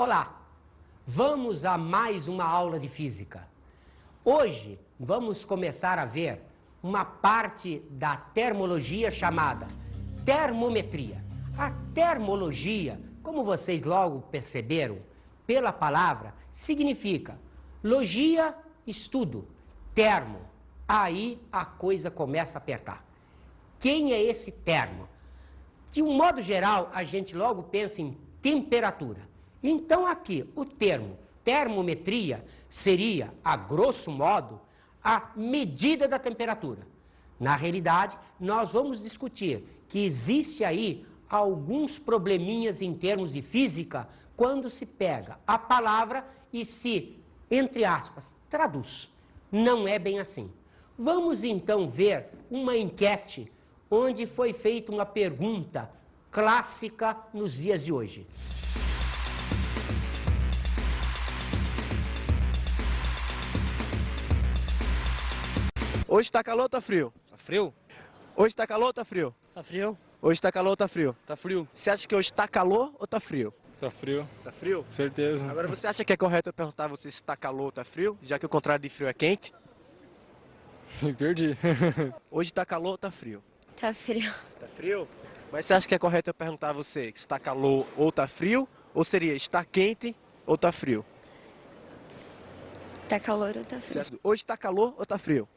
Olá, vamos a mais uma aula de física. Hoje vamos começar a ver uma parte da termologia chamada termometria. A termologia, como vocês logo perceberam, pela palavra, significa logia, estudo, termo. Aí a coisa começa a apertar. Quem é esse termo? De um modo geral, a gente logo pensa em temperatura. Então aqui, o termo termometria seria, a grosso modo, a medida da temperatura. Na realidade, nós vamos discutir que existe aí alguns probleminhas em termos de física quando se pega a palavra e se, entre aspas, traduz. Não é bem assim. Vamos então ver uma enquete onde foi feita uma pergunta clássica nos dias de hoje. Hoje tá calor ou tá frio? Tá frio? Hoje tá calor ou tá frio? Tá frio? Hoje tá calor ou tá frio? Tá frio. Você acha que hoje tá calor ou tá frio? Tá frio. Tá frio? Certeza. Agora você acha que é correto eu perguntar a você se tá calor ou tá frio, já que o contrário de frio é quente? Me perdi. Hoje tá calor ou tá frio? Tá frio. Tá frio? Mas você acha que é correto eu perguntar a você se tá calor ou tá frio? Ou seria está quente ou tá frio? Tá calor ou tá Você frio? acha- Hoje tá calor ou tá frio?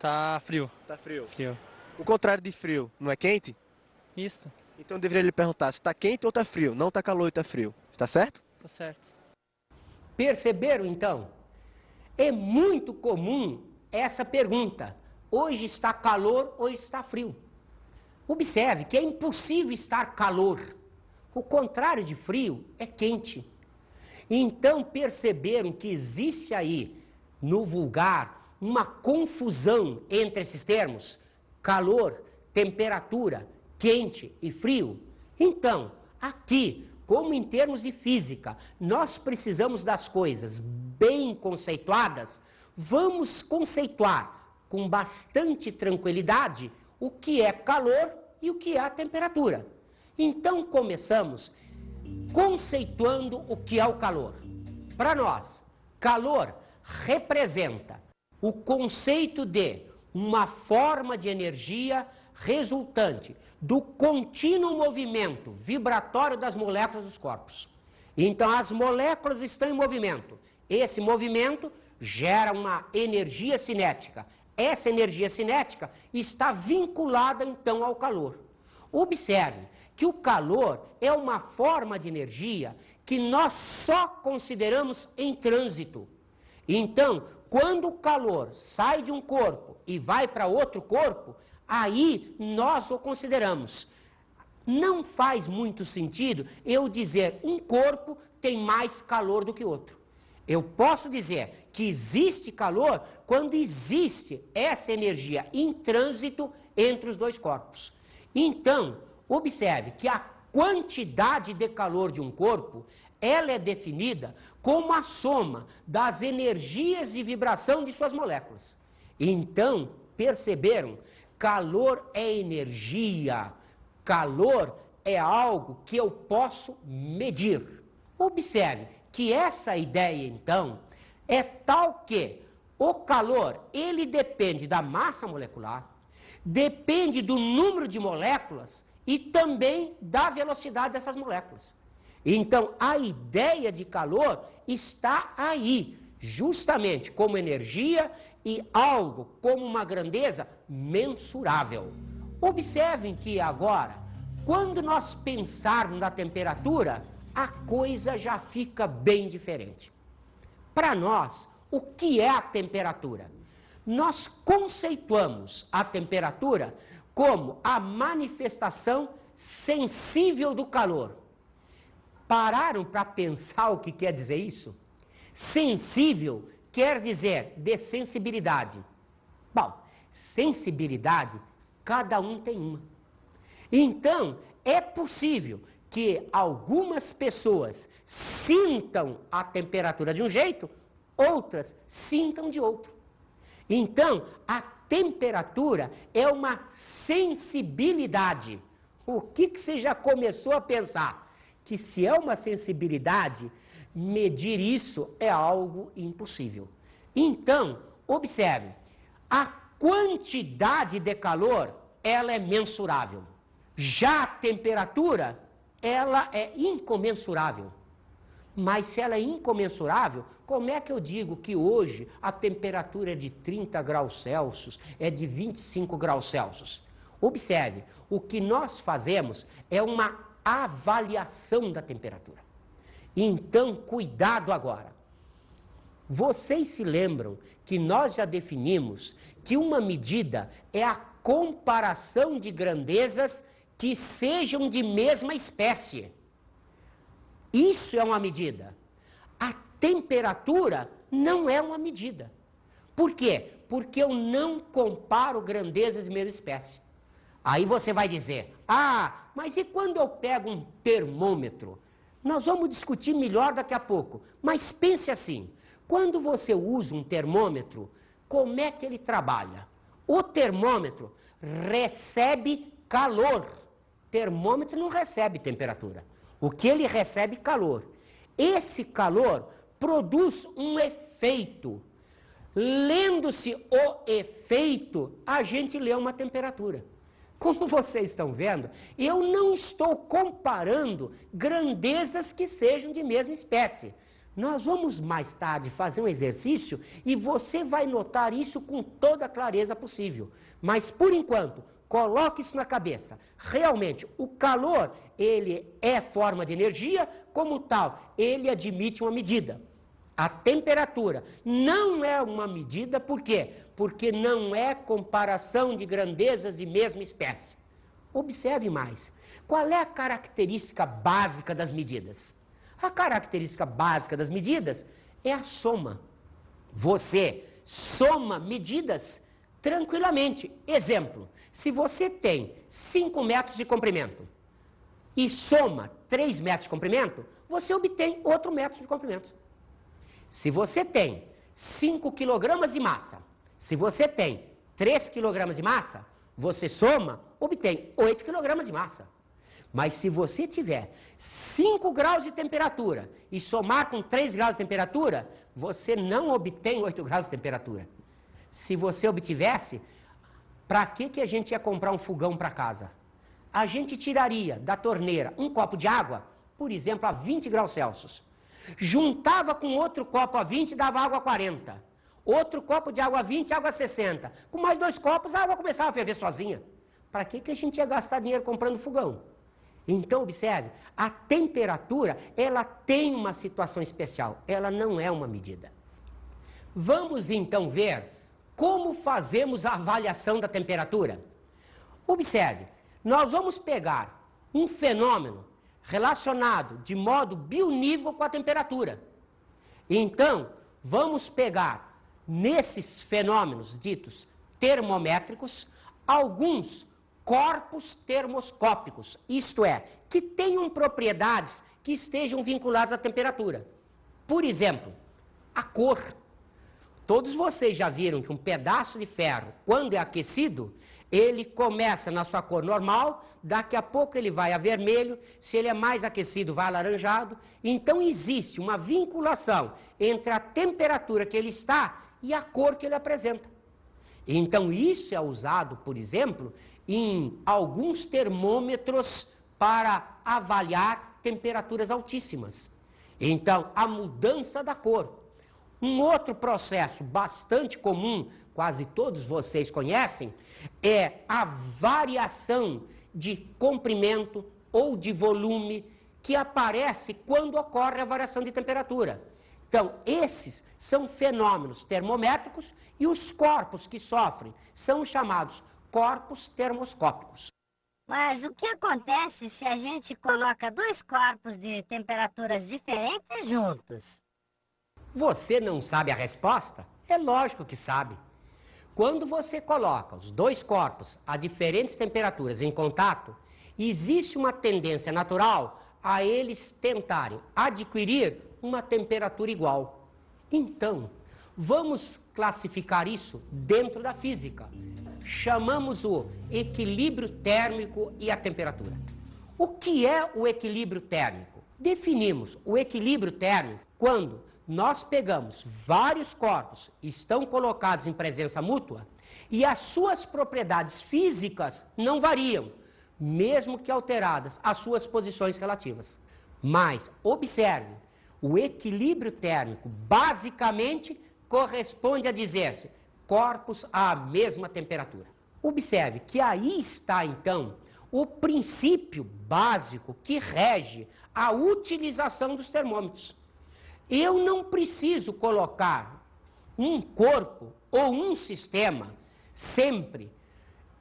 Tá frio. Tá frio. Frio. O contrário de frio não é quente? Isso. Então eu deveria lhe perguntar se tá quente ou tá frio, não tá calor e tá frio. Está certo? Tá certo. Perceberam então? É muito comum essa pergunta. Hoje está calor ou está frio? Observe que é impossível estar calor. O contrário de frio é quente. Então perceberam que existe aí, no vulgar, uma confusão entre esses termos? Calor, temperatura, quente e frio. Então, aqui, como em termos de física, nós precisamos das coisas bem conceituadas, vamos conceituar com bastante tranquilidade o que é calor e o que é a temperatura. Então começamos conceituando o que é o calor. Para nós, calor representa o conceito de uma forma de energia resultante do contínuo movimento vibratório das moléculas dos corpos. Então as moléculas estão em movimento. Esse movimento gera uma energia cinética. Essa energia cinética está vinculada então ao calor. Observe que o calor é uma forma de energia que nós só consideramos em trânsito. Então, quando o calor sai de um corpo e vai para outro corpo, aí nós o consideramos. Não faz muito sentido eu dizer um corpo tem mais calor do que outro. Eu posso dizer que existe calor quando existe essa energia em trânsito entre os dois corpos. Então, observe que a quantidade de calor de um corpo, ela é definida como a soma das energias de vibração de suas moléculas. Então, perceberam? Calor é energia. Calor é algo que eu posso medir. Observe que essa ideia, então, é tal que o calor, ele depende da massa molecular, depende do número de moléculas e também da velocidade dessas moléculas. Então, a ideia de calor está aí, justamente como energia e algo como uma grandeza mensurável. Observem que agora, quando nós pensarmos na temperatura, a coisa já fica bem diferente. Para nós, o que é a temperatura? Nós conceituamos a temperatura como a manifestação sensível do calor. Pararam para pensar o que quer dizer isso? Sensível quer dizer de sensibilidade. Bom, sensibilidade, cada um tem uma. Então, é possível que algumas pessoas sintam a temperatura de um jeito, outras sintam de outro. Então, a temperatura é uma sensibilidade. O que você já começou a pensar? que se é uma sensibilidade, medir isso é algo impossível. Então, observe, a quantidade de calor, ela é mensurável. Já a temperatura, ela é incomensurável. Mas se ela é incomensurável, como é que eu digo que hoje a temperatura é de 30 graus Celsius, é de 25 graus Celsius? Observe, o que nós fazemos é uma avaliação da temperatura. Então, cuidado agora. Vocês se lembram que nós já definimos que uma medida é a comparação de grandezas que sejam de mesma espécie. Isso é uma medida. A temperatura não é uma medida. Por quê? Porque eu não comparo grandezas de mesma espécie. Aí você vai dizer, mas e quando eu pego um termômetro? Nós vamos discutir melhor daqui a pouco. Mas pense assim, quando você usa um termômetro, como é que ele trabalha? O termômetro recebe calor. Termômetro não recebe temperatura. O que ele recebe é calor. Esse calor produz um efeito. Lendo-se o efeito, a gente lê uma temperatura. Como vocês estão vendo, eu não estou comparando grandezas que sejam de mesma espécie. Nós vamos mais tarde fazer um exercício e você vai notar isso com toda a clareza possível. Mas, por enquanto, coloque isso na cabeça. Realmente, o calor, ele é forma de energia, como tal, ele admite uma medida. A temperatura não é uma medida, por quê? Porque não é comparação de grandezas de mesma espécie. Observe mais. Qual é a característica básica das medidas? A característica básica das medidas é a soma. Você soma medidas tranquilamente. Exemplo, se você tem 5 metros de comprimento e soma 3 metros de comprimento, você obtém outro metro de comprimento. Se você tem 5 quilogramas de massa, se você tem 3 quilogramas de massa, você soma, obtém 8 quilogramas de massa. Mas se você tiver 5 graus de temperatura e somar com 3 graus de temperatura, você não obtém 8 graus de temperatura. Se você obtivesse, para que a gente ia comprar um fogão para casa? A gente tiraria da torneira um copo de água, por exemplo, a 20 graus Celsius. Juntava com outro copo a 20 e dava água a 40. Outro copo de água a 20 e água a 60. Com mais 2 copos, a água começava a ferver sozinha. Para que a gente ia gastar dinheiro comprando fogão? Então, observe, a temperatura, ela tem uma situação especial. Ela não é uma medida. Vamos então ver como fazemos a avaliação da temperatura. Observe, nós vamos pegar um fenômeno relacionado de modo bionívoco com a temperatura. Então, vamos pegar nesses fenômenos ditos termométricos alguns corpos termoscópicos, isto é, que tenham propriedades que estejam vinculadas à temperatura. Por exemplo, a cor. Todos vocês já viram que um pedaço de ferro, quando é aquecido, ele começa na sua cor normal, daqui a pouco ele vai a vermelho, se ele é mais aquecido vai alaranjado. Então existe uma vinculação entre a temperatura que ele está e a cor que ele apresenta. Então isso é usado, por exemplo, em alguns termômetros para avaliar temperaturas altíssimas. Então, a mudança da cor. Um outro processo bastante comum, quase todos vocês conhecem, é a variação de comprimento ou de volume que aparece quando ocorre a variação de temperatura. Então, esses são fenômenos termométricos e os corpos que sofrem são chamados corpos termoscópicos. Mas o que acontece se a gente coloca 2 corpos de temperaturas diferentes juntos? Você não sabe a resposta? É lógico que sabe. Quando você coloca os 2 corpos a diferentes temperaturas em contato, existe uma tendência natural a eles tentarem adquirir uma temperatura igual. Então, vamos classificar isso dentro da física. Chamamos o equilíbrio térmico e a temperatura. O que é o equilíbrio térmico? Definimos o equilíbrio térmico quando nós pegamos vários corpos que estão colocados em presença mútua e as suas propriedades físicas não variam, mesmo que alteradas as suas posições relativas. Mas, observe, o equilíbrio térmico basicamente corresponde a dizer-se corpos à mesma temperatura. Observe que aí está, então, o princípio básico que rege a utilização dos termômetros. Eu não preciso colocar um corpo ou um sistema sempre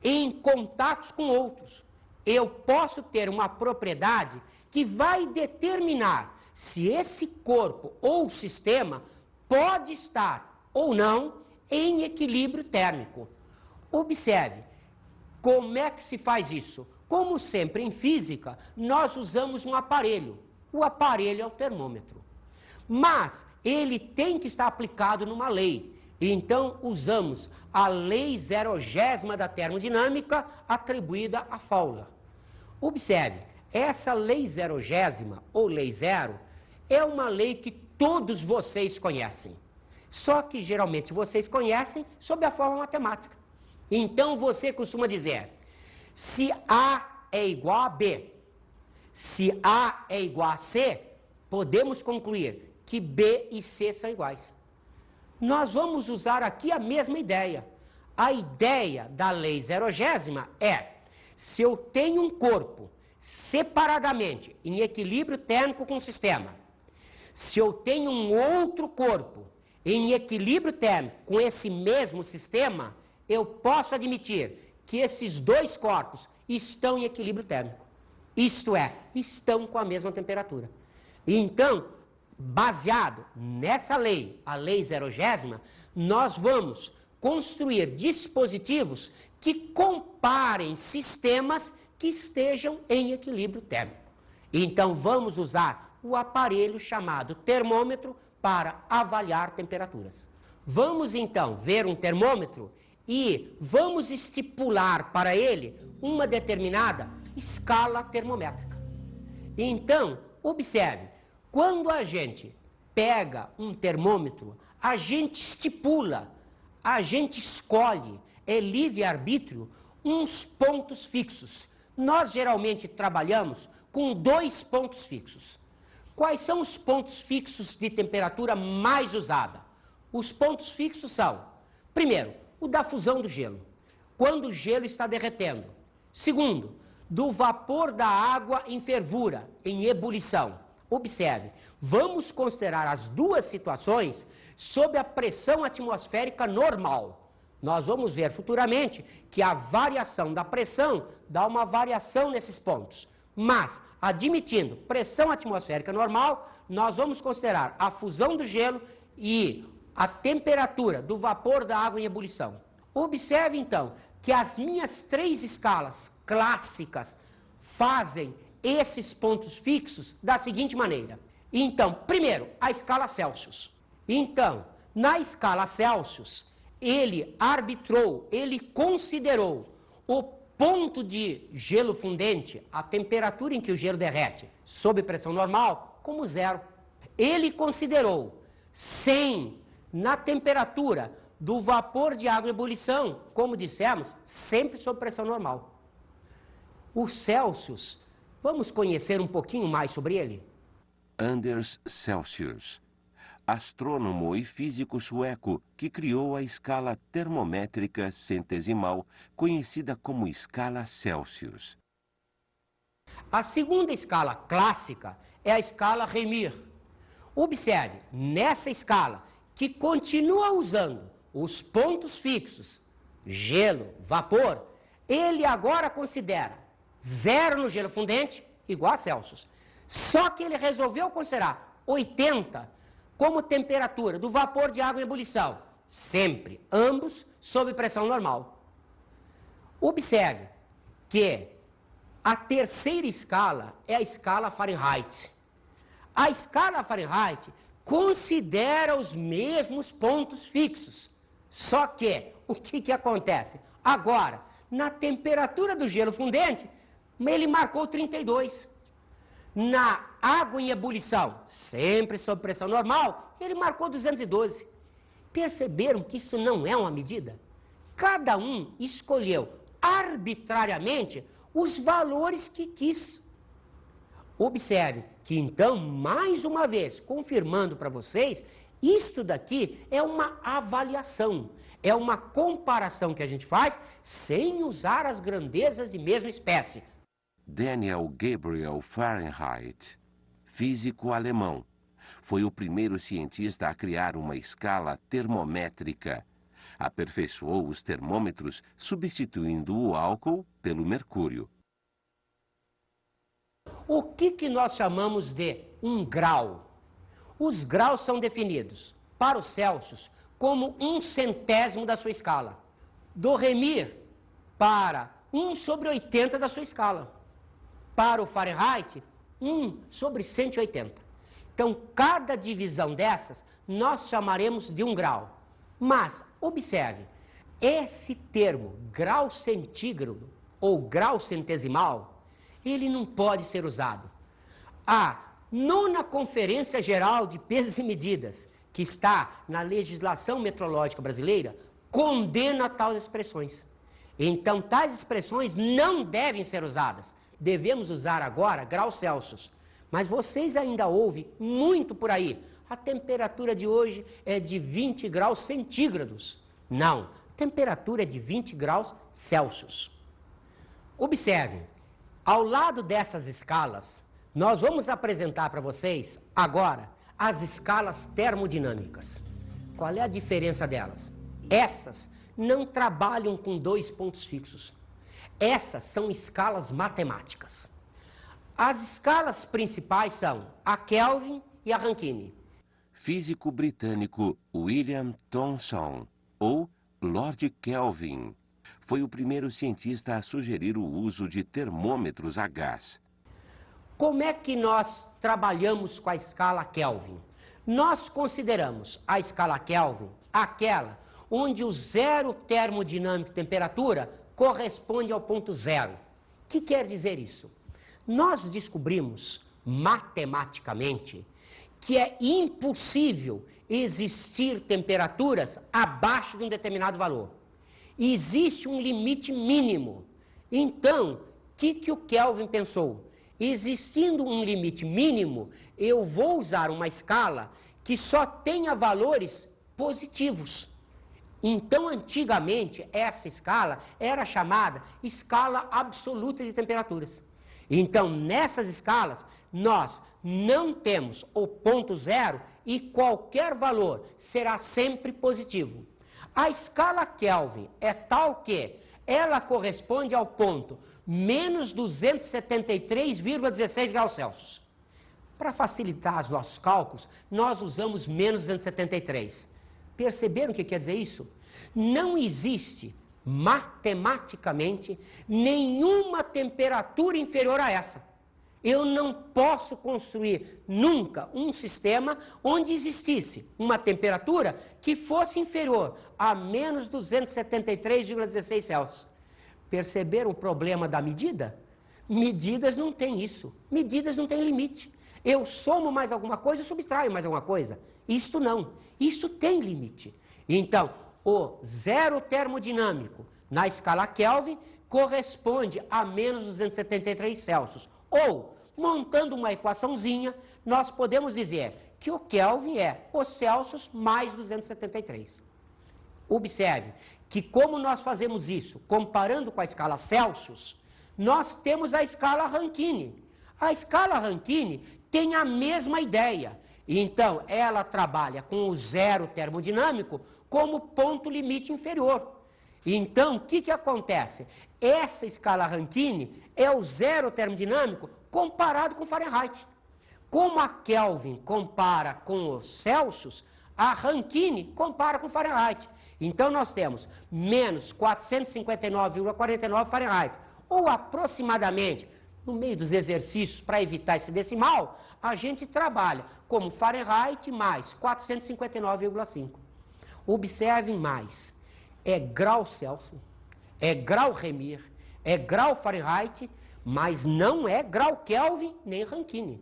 em contatos com outros. Eu posso ter uma propriedade que vai determinar se esse corpo ou sistema pode estar ou não em equilíbrio térmico. Observe como é que se faz isso. Como sempre em física, nós usamos um aparelho. O aparelho é o termômetro. Mas ele tem que estar aplicado numa lei. Então usamos a lei 0º da termodinâmica atribuída a Fowler. Observe, essa lei 0º ou lei zero é uma lei que todos vocês conhecem. Só que geralmente vocês conhecem sob a forma matemática. Então você costuma dizer, se A é igual a B, se A é igual a C, podemos concluir que B e C são iguais. Nós vamos usar aqui a mesma ideia. A ideia da lei 0º é, se eu tenho um corpo separadamente em equilíbrio térmico com o sistema, se eu tenho um outro corpo em equilíbrio térmico com esse mesmo sistema, eu posso admitir que esses dois corpos estão em equilíbrio térmico. Isto é, estão com a mesma temperatura. Então, baseado nessa lei, a lei 0º, nós vamos construir dispositivos que comparem sistemas que estejam em equilíbrio térmico. Então, vamos usar o aparelho chamado termômetro para avaliar temperaturas. Vamos, então, ver um termômetro e vamos estipular para ele uma determinada escala termométrica. Então, observe, quando a gente pega um termômetro, a gente estipula, a gente escolhe, é livre-arbítrio, uns pontos fixos. Nós geralmente trabalhamos com 2 pontos fixos. Quais são os pontos fixos de temperatura mais usada? Os pontos fixos são, primeiro, o da fusão do gelo, quando o gelo está derretendo. Segundo, do vapor da água em fervura, em ebulição. Observe, vamos considerar as duas situações sob a pressão atmosférica normal. Nós vamos ver futuramente que a variação da pressão dá uma variação nesses pontos. Mas, admitindo pressão atmosférica normal, nós vamos considerar a fusão do gelo e a temperatura do vapor da água em ebulição. Observe, então, que as minhas 3 escalas clássicas fazem esses pontos fixos da seguinte maneira. Então, primeiro, a escala Celsius. Então, na escala Celsius, ele arbitrou, ele considerou o ponto de gelo fundente, a temperatura em que o gelo derrete, sob pressão normal, como 0. Ele considerou 100 na temperatura do vapor de água em ebulição, como dissemos, sempre sob pressão normal. O Celsius, vamos conhecer um pouquinho mais sobre ele? Anders Celsius, astrônomo e físico sueco que criou a escala termométrica centesimal, conhecida como escala Celsius. A segunda escala clássica é a escala Rémire. Observe, nessa escala, que continua usando os pontos fixos, gelo, vapor, ele agora considera 0 no gelo fundente igual a Celsius. Só que ele resolveu considerar 80 como temperatura do vapor de água em ebulição, sempre, ambos sob pressão normal. Observe que a terceira escala é a escala Fahrenheit. A escala Fahrenheit considera os mesmos pontos fixos. Só que, o que acontece? Agora, na temperatura do gelo fundente, ele marcou 32. Na água em ebulição, sempre sob pressão normal, ele marcou 212. Perceberam que isso não é uma medida? Cada um escolheu arbitrariamente os valores que quis. Observe que então, mais uma vez, confirmando para vocês, isto daqui é uma avaliação, é uma comparação que a gente faz sem usar as grandezas de mesma espécie. Daniel Gabriel Fahrenheit, físico alemão, foi o primeiro cientista a criar uma escala termométrica. Aperfeiçoou os termômetros substituindo o álcool pelo mercúrio. O que nós chamamos de um grau? Os graus são definidos, para os Celsius, como 1/100º da sua escala. Do Remir, para 1/80 da sua escala. Para o Fahrenheit, 1/180. Então, cada divisão dessas, nós chamaremos de um grau. Mas, observe, esse termo, grau centígrado ou grau centesimal, ele não pode ser usado. A 9ª Conferência Geral de Pesos e Medidas, que está na legislação metrológica brasileira, condena tais expressões. Então, tais expressões não devem ser usadas. Devemos usar agora graus Celsius. Mas vocês ainda ouvem muito por aí. A temperatura de hoje é de 20 graus centígrados. Não, a temperatura é de 20 graus Celsius. Observem, ao lado dessas escalas, nós vamos apresentar para vocês agora as escalas termodinâmicas. Qual é a diferença delas? Essas não trabalham com 2 pontos fixos. Essas são escalas matemáticas. As escalas principais são a Kelvin e a Rankine. Físico britânico William Thomson, ou Lord Kelvin, foi o primeiro cientista a sugerir o uso de termômetros a gás. Como é que nós trabalhamos com a escala Kelvin? Nós consideramos a escala Kelvin aquela onde o zero termodinâmico de temperatura corresponde ao ponto zero. O que quer dizer isso? Nós descobrimos matematicamente que é impossível existir temperaturas abaixo de um determinado valor. Existe um limite mínimo. Então, o que o Kelvin pensou? Existindo um limite mínimo, eu vou usar uma escala que só tenha valores positivos. Então, antigamente, essa escala era chamada escala absoluta de temperaturas. Então, nessas escalas, nós não temos o ponto zero e qualquer valor será sempre positivo. A escala Kelvin é tal que ela corresponde ao ponto menos 273,16 graus Celsius. Para facilitar os nossos cálculos, nós usamos menos 273. Perceberam o que quer dizer isso? Não existe, matematicamente, nenhuma temperatura inferior a essa. Eu não posso construir nunca um sistema onde existisse uma temperatura que fosse inferior a menos 273,16 Celsius. Perceberam o problema da medida? Medidas não têm isso. Medidas não têm limite. Eu somo mais alguma coisa e subtraio mais alguma coisa. Isto não. Isso tem limite. Então, o zero termodinâmico na escala Kelvin corresponde a menos 273 Celsius. Ou, montando uma equaçãozinha, nós podemos dizer que o Kelvin é o Celsius mais 273. Observe que como nós fazemos isso, comparando com a escala Celsius, nós temos a escala Rankine. A escala Rankine tem a mesma ideia. Então, ela trabalha com o zero termodinâmico como ponto limite inferior. Então, o que acontece? Essa escala Rankine é o zero termodinâmico comparado com Fahrenheit. Como a Kelvin compara com os Celsius, a Rankine compara com Fahrenheit. Então, nós temos menos 459,49 Fahrenheit, ou aproximadamente, no meio dos exercícios, para evitar esse decimal, a gente trabalha como Fahrenheit mais 459,5. Observem mais, é grau Celsius, é grau Remir, é grau Fahrenheit, mas não é grau Kelvin nem Rankine.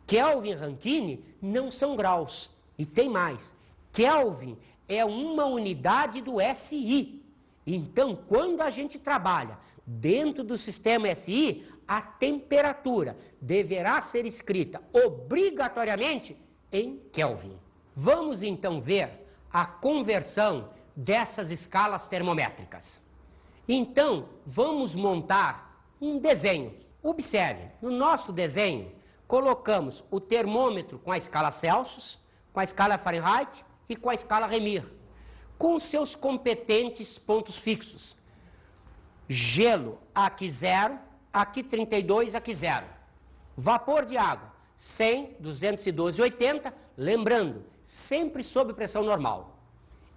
Kelvin e Rankine não são graus. E tem mais. Kelvin é uma unidade do SI. Então, quando a gente trabalha dentro do sistema SI, a temperatura deverá ser escrita obrigatoriamente em Kelvin. Vamos então ver a conversão dessas escalas termométricas. Então, vamos montar um desenho. Observe, no nosso desenho, colocamos o termômetro com a escala Celsius, com a escala Fahrenheit e com a escala Remir, com seus competentes pontos fixos. Gelo, aqui 0, aqui 32, aqui 0. Vapor de água, 100, 212 e 80, lembrando, sempre sob pressão normal.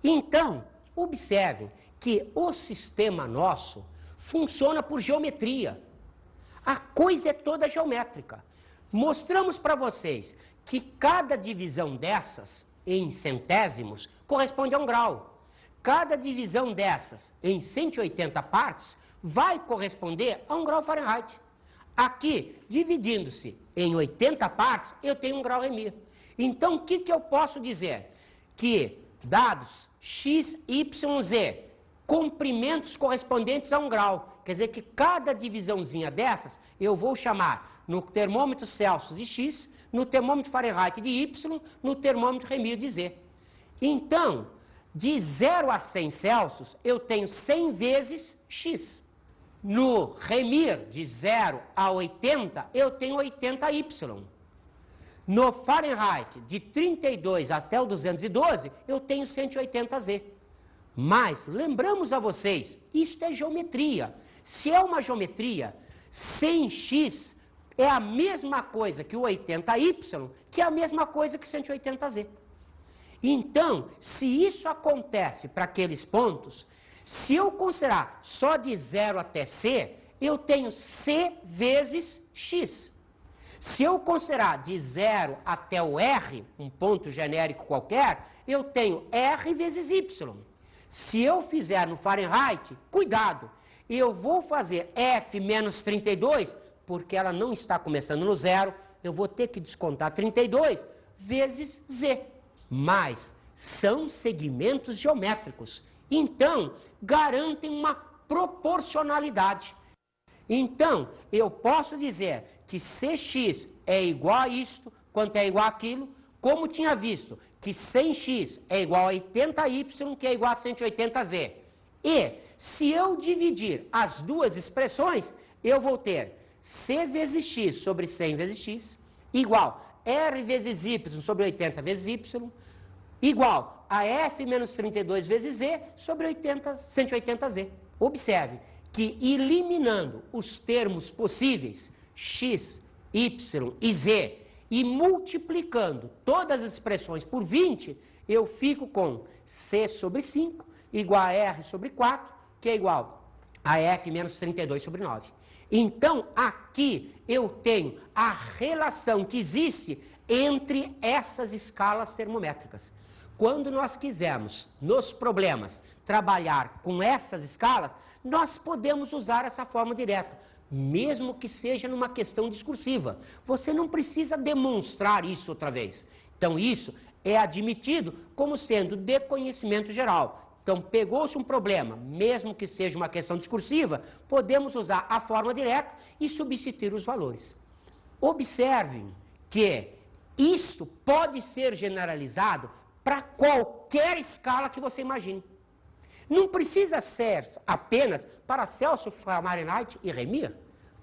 Então, observem que o sistema nosso funciona por geometria. A coisa é toda geométrica. Mostramos para vocês que cada divisão dessas em centésimos corresponde a um grau. Cada divisão dessas em 180 partes vai corresponder a um grau Fahrenheit. Aqui, dividindo-se em 80 partes, eu tenho um grau Remir. Então, o que eu posso dizer? Que dados x, y, z, comprimentos correspondentes a um grau. Quer dizer que cada divisãozinha dessas eu vou chamar no termômetro Celsius de x, no termômetro Fahrenheit de y, no termômetro Remir de z. Então, de 0 a 100 Celsius, eu tenho 100 vezes x. No Remir, de 0 a 80, eu tenho 80y. No Fahrenheit, de 32 até o 212, eu tenho 180z. Mas, lembramos a vocês, isto é geometria. Se é uma geometria, 100x é a mesma coisa que o 80y, que é a mesma coisa que 180z. Então, se isso acontece para aqueles pontos, se eu considerar só de 0 até C, eu tenho C vezes X. Se eu considerar de 0 até o R, um ponto genérico qualquer, eu tenho R vezes Y. Se eu fizer no Fahrenheit, cuidado, eu vou fazer F menos 32, porque ela não está começando no 0, eu vou ter que descontar 32 vezes Z. Mas são segmentos geométricos. Então, garantem uma proporcionalidade. Então, eu posso dizer que Cx é igual a isto, quanto é igual àquilo, como tinha visto que 100x é igual a 80y, que é igual a 180z. E, se eu dividir as duas expressões, eu vou ter C vezes x sobre 100 vezes x, igual R vezes y sobre 80 vezes y, igual a F menos 32 vezes Z sobre 180Z. Observe que, eliminando os termos possíveis, x, y e z, e multiplicando todas as expressões por 20, eu fico com C sobre 5 igual a R sobre 4, que é igual a F menos 32 sobre 9. Então, aqui eu tenho a relação que existe entre essas escalas termométricas. Quando nós quisermos, nos problemas, trabalhar com essas escalas, nós podemos usar essa forma direta, mesmo que seja numa questão discursiva. Você não precisa demonstrar isso outra vez. Então, isso é admitido como sendo de conhecimento geral. Então, pegou-se um problema, mesmo que seja uma questão discursiva, podemos usar a forma direta e substituir os valores. Observem que isto pode ser generalizado para qualquer escala que você imagine. Não precisa ser apenas para Celsius, Fahrenheit e Remir.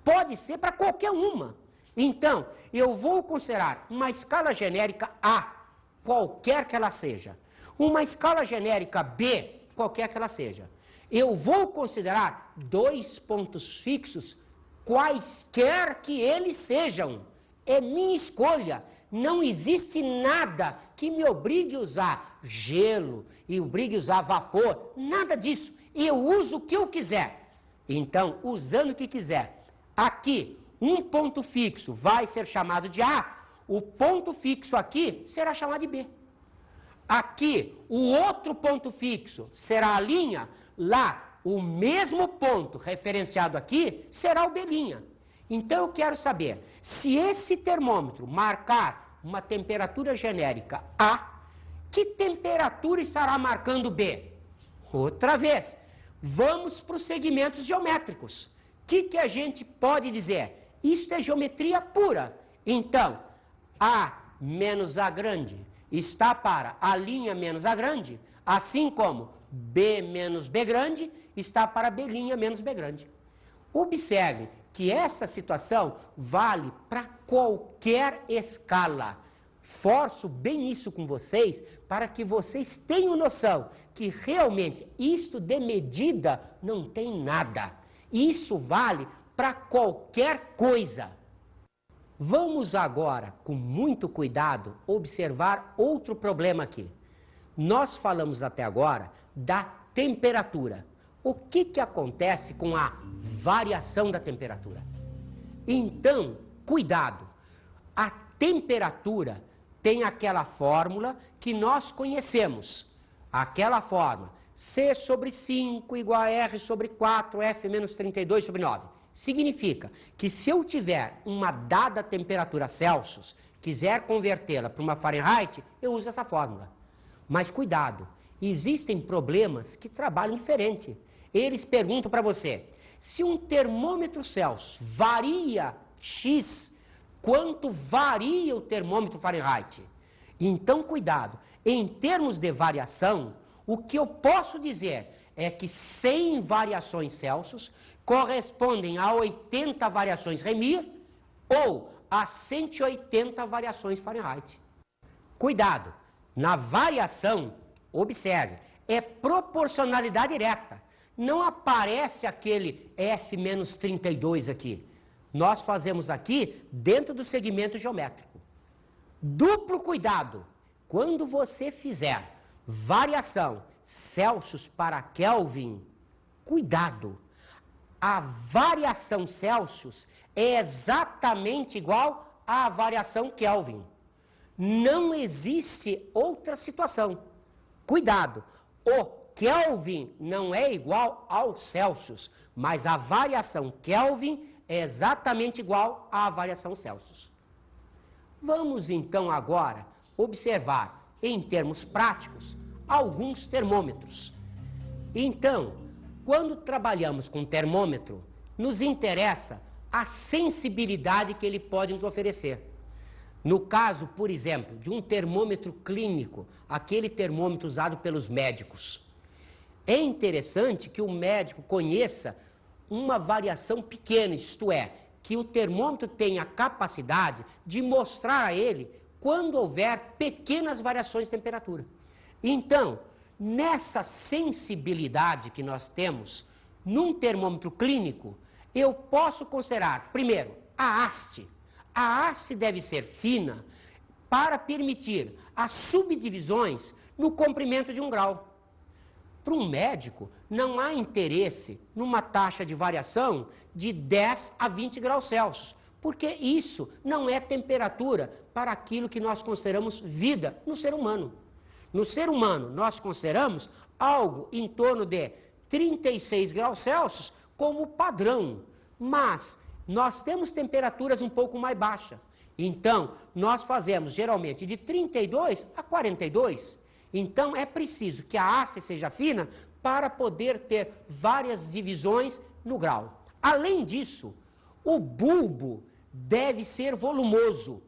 Pode ser para qualquer uma. Então, eu vou considerar uma escala genérica A, qualquer que ela seja. Uma escala genérica B, qualquer que ela seja. Eu vou considerar dois pontos fixos, quaisquer que eles sejam. É minha escolha. Não existe nada que me obrigue a usar gelo e obrigue a usar vapor. Nada disso. Eu uso o que eu quiser. Então, usando o que quiser. Aqui, um ponto fixo vai ser chamado de A. O ponto fixo aqui será chamado de B. Aqui, o outro ponto fixo será a linha. Lá, o mesmo ponto referenciado aqui será o B'. Então eu quero saber, se esse termômetro marcar uma temperatura genérica A, que temperatura estará marcando B? Outra vez, vamos para os segmentos geométricos. O que a gente pode dizer? Isto é geometria pura. Então, A menos A grande está para A' menos A grande, assim como B menos B grande está para B' menos B grande. Observe que essa situação vale para qualquer escala. Forço bem isso com vocês para que vocês tenham noção que realmente isto de medida não tem nada. Isso vale para qualquer coisa. Vamos agora, com muito cuidado, observar outro problema aqui. Nós falamos até agora da temperatura. O que acontece com a variação da temperatura? Então, cuidado. A temperatura tem aquela fórmula que nós conhecemos. Aquela fórmula, C sobre 5 igual a R sobre 4, F menos 32 sobre 9. Significa que se eu tiver uma dada temperatura Celsius, quiser convertê-la para uma Fahrenheit, eu uso essa fórmula. Mas cuidado, existem problemas que trabalham diferente. Eles perguntam para você, se um termômetro Celsius varia X, quanto varia o termômetro Fahrenheit? Então, cuidado, em termos de variação, o que eu posso dizer é que 100 variações Celsius correspondem a 80 variações Remir ou a 180 variações Fahrenheit. Cuidado, na variação, observe, é proporcionalidade direta. Não aparece aquele F menos 32 aqui. Nós fazemos aqui dentro do segmento geométrico. Duplo cuidado, quando você fizer variação Celsius para Kelvin, cuidado. A variação Celsius é exatamente igual à variação Kelvin. Não existe outra situação. Cuidado, o Kelvin não é igual ao Celsius, mas a variação Kelvin é exatamente igual à variação Celsius. Vamos então agora observar, em termos práticos, alguns termômetros. Então, quando trabalhamos com termômetro, nos interessa a sensibilidade que ele pode nos oferecer. No caso, por exemplo, de um termômetro clínico, aquele termômetro usado pelos médicos, é interessante que o médico conheça uma variação pequena, isto é, que o termômetro tenha a capacidade de mostrar a ele quando houver pequenas variações de temperatura. Então, nessa sensibilidade que nós temos, num termômetro clínico, eu posso considerar, primeiro, a haste. A haste deve ser fina para permitir as subdivisões no comprimento de 1 grau. Para um médico, não há interesse numa taxa de variação de 10 a 20 graus Celsius, porque isso não é temperatura para aquilo que nós consideramos vida no ser humano. No ser humano, nós consideramos algo em torno de 36 graus Celsius como padrão, mas nós temos temperaturas um pouco mais baixas. Então, nós fazemos geralmente de 32 a 42. Então, é preciso que a haste seja fina para poder ter várias divisões no grau. Além disso, o bulbo deve ser volumoso.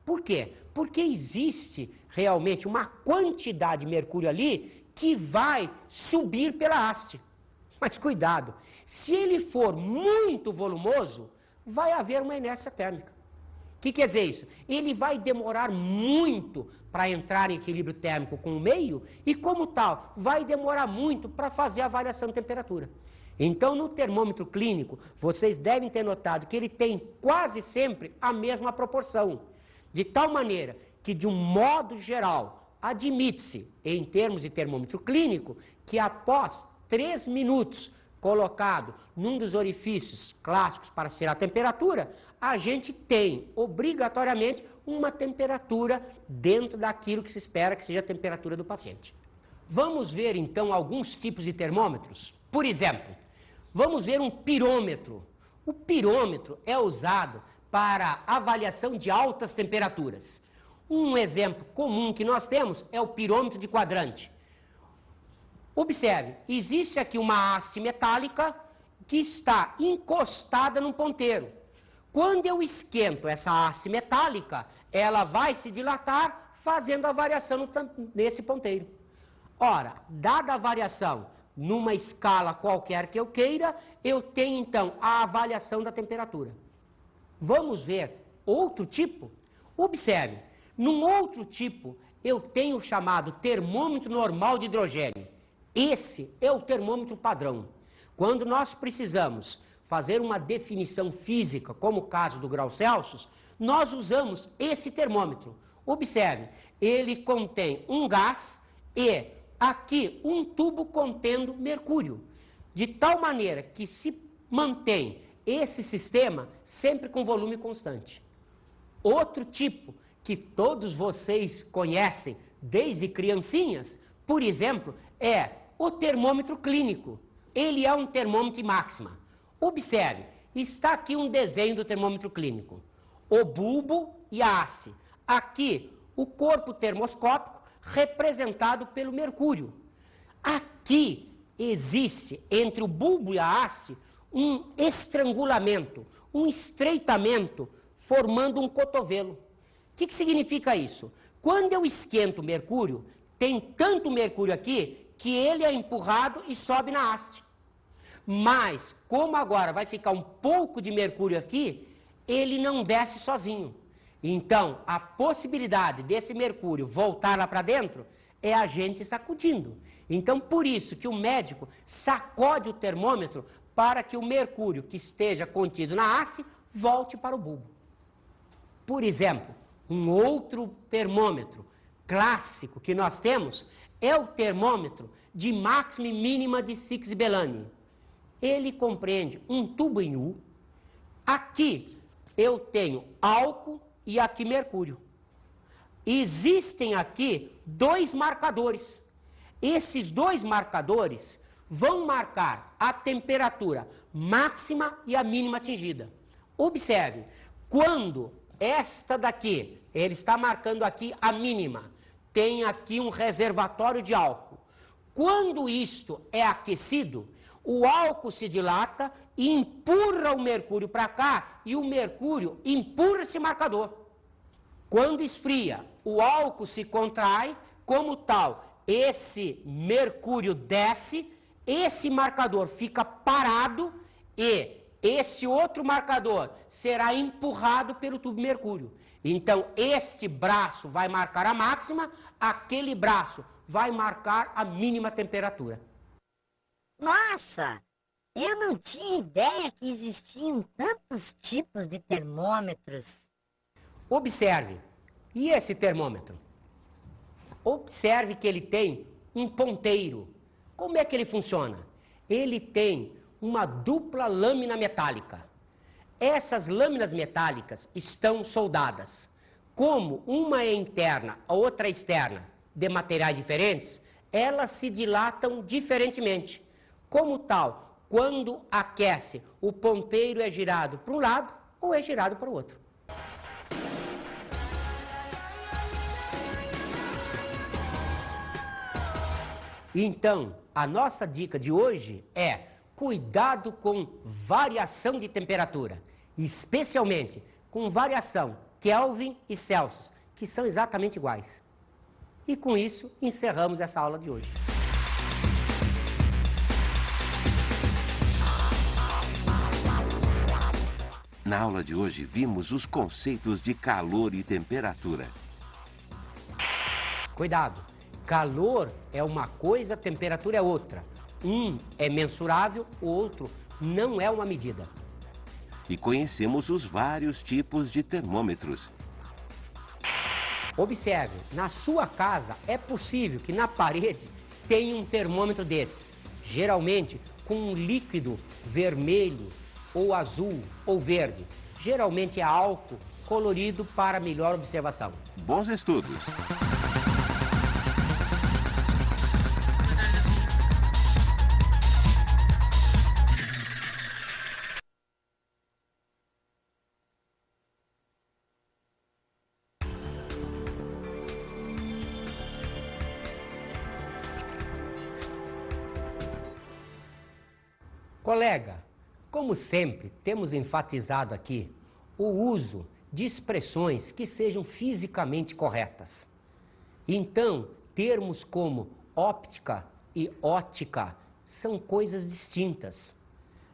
Por quê? Porque existe realmente uma quantidade de mercúrio ali que vai subir pela haste. Mas cuidado, se ele for muito volumoso, vai haver uma inércia térmica. O que quer dizer isso? Ele vai demorar muito para entrar em equilíbrio térmico com o meio e, como tal, vai demorar muito para fazer a variação de temperatura. Então, no termômetro clínico, vocês devem ter notado que ele tem quase sempre a mesma proporção. De tal maneira que, de um modo geral, admite-se, em termos de termômetro clínico, que após 3 minutos colocado num dos orifícios clássicos para ser a temperatura, a gente tem, obrigatoriamente, uma temperatura dentro daquilo que se espera que seja a temperatura do paciente. Vamos ver, então, alguns tipos de termômetros. Por exemplo, vamos ver um pirômetro. O pirômetro é usado para avaliação de altas temperaturas. Um exemplo comum que nós temos é o pirômetro de quadrante. Observe, existe aqui uma haste metálica que está encostada num ponteiro. Quando eu esquento essa haste metálica, ela vai se dilatar, fazendo a variação nesse ponteiro. Ora, dada a variação numa escala qualquer que eu queira, eu tenho então a avaliação da temperatura. Vamos ver outro tipo? Observe, num outro tipo, eu tenho o chamado termômetro normal de hidrogênio. Esse é o termômetro padrão. Quando nós precisamos fazer uma definição física, como o caso do grau Celsius, nós usamos esse termômetro. Observe, ele contém um gás e aqui um tubo contendo mercúrio, de tal maneira que se mantém esse sistema sempre com volume constante. Outro tipo que todos vocês conhecem desde criancinhas, por exemplo, é o termômetro clínico. Ele é um termômetro de máxima. Observe, está aqui um desenho do termômetro clínico. O bulbo e a haste. Aqui, o corpo termoscópico representado pelo mercúrio. Aqui existe, entre o bulbo e a haste, um estrangulamento, um estreitamento, formando um cotovelo. O que significa isso? Quando eu esquento o mercúrio, tem tanto mercúrio aqui que ele é empurrado e sobe na haste. Mas, como agora vai ficar um pouco de mercúrio aqui, ele não desce sozinho. Então, a possibilidade desse mercúrio voltar lá para dentro é a gente sacudindo. Então, por isso que o médico sacode o termômetro para que o mercúrio que esteja contido na haste volte para o bulbo. Por exemplo, um outro termômetro clássico que nós temos é o termômetro de máxima e mínima de Cix-Bellani. Ele compreende um tubo em U. Aqui eu tenho álcool e aqui mercúrio. Existem aqui dois marcadores. Esses dois marcadores vão marcar a temperatura máxima e a mínima atingida. Observe, quando esta daqui, ele está marcando aqui a mínima, tem aqui um reservatório de álcool. Quando isto é aquecido, o álcool se dilata e empurra o mercúrio para cá e o mercúrio empurra esse marcador. Quando esfria, o álcool se contrai, como tal, esse mercúrio desce, esse marcador fica parado e esse outro marcador será empurrado pelo tubo mercúrio. Então, este braço vai marcar a máxima, aquele braço vai marcar a mínima temperatura. Nossa, eu não tinha ideia que existiam tantos tipos de termômetros. Observe, e esse termômetro? Observe que ele tem um ponteiro. Como é que ele funciona? Ele tem uma dupla lâmina metálica. Essas lâminas metálicas estão soldadas. Como uma é interna, a outra é externa, de materiais diferentes, elas se dilatam diferentemente. Como tal, quando aquece, o ponteiro é girado para um lado ou é girado para o outro. Então, a nossa dica de hoje é cuidado com variação de temperatura, especialmente com variação Kelvin e Celsius, que são exatamente iguais. E com isso, encerramos essa aula de hoje. Na aula de hoje, vimos os conceitos de calor e temperatura. Cuidado! Calor é uma coisa, temperatura é outra. Um é mensurável, o outro não é uma medida. E conhecemos os vários tipos de termômetros. Observe, na sua casa é possível que na parede tenha um termômetro desses, geralmente com um líquido vermelho, ou azul, ou verde. Geralmente é álcool colorido para melhor observação. Bons estudos! Colega, como sempre, temos enfatizado aqui o uso de expressões que sejam fisicamente corretas. Então, termos como óptica e ótica são coisas distintas.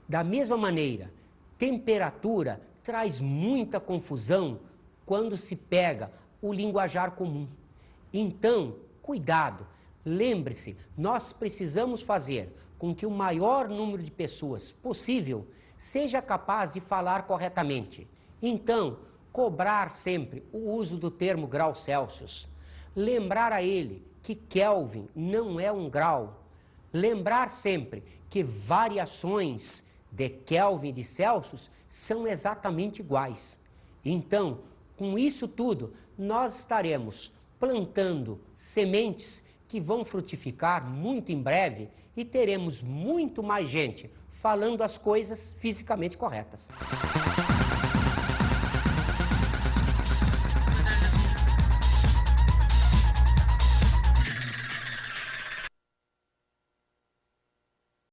Da mesma maneira, temperatura traz muita confusão quando se pega o linguajar comum. Então, cuidado, lembre-se, nós precisamos fazer com que o maior número de pessoas possível seja capaz de falar corretamente. Então, cobrar sempre o uso do termo grau Celsius. Lembrar a ele que Kelvin não é um grau. Lembrar sempre que variações de Kelvin e de Celsius são exatamente iguais. Então, com isso tudo, nós estaremos plantando sementes que vão frutificar muito em breve e teremos muito mais gente falando as coisas fisicamente corretas.